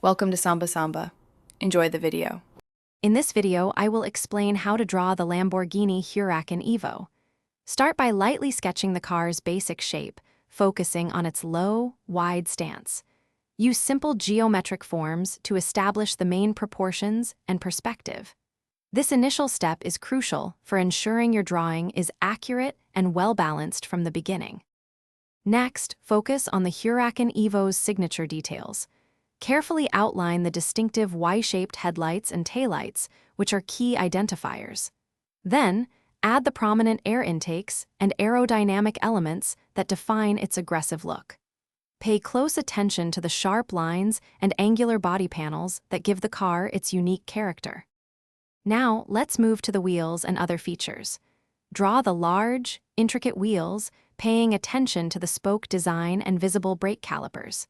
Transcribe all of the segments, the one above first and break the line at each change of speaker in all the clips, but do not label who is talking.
Welcome to Samba Samba. Enjoy the video.
In this video, I will explain how to draw the Lamborghini Huracan Evo. Start by lightly sketching the car's basic shape, focusing on its low, wide stance. Use simple geometric forms to establish the main proportions and perspective. This initial step is crucial for ensuring your drawing is accurate and well-balanced from the beginning. Next, focus on the Huracan Evo's signature details. Carefully outline the distinctive Y-shaped headlights and taillights, which are key identifiers. Then, add the prominent air intakes and aerodynamic elements that define its aggressive look. Pay close attention to the sharp lines and angular body panels that give the car its unique character. Now, let's move to the wheels and other features. Draw the large, intricate wheels, paying attention to the spoke design and visible brake calipers.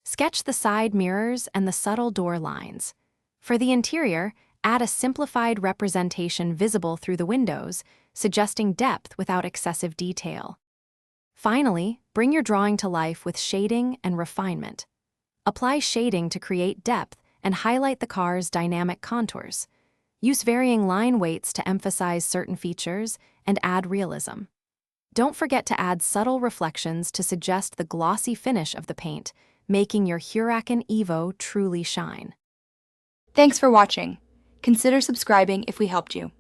Sketch the side mirrors and the subtle door lines. For the interior, add a simplified representation visible through the windows, suggesting depth without excessive detail. Finally, bring your drawing to life with shading and refinement. Apply shading to create depth and highlight the car's dynamic contours. Use varying line weights to emphasize certain features and add realism. Don't forget to add subtle reflections to suggest the glossy finish of the paint, making your Huracan Evo truly shine.
Thanks for watching. Consider subscribing if we helped you.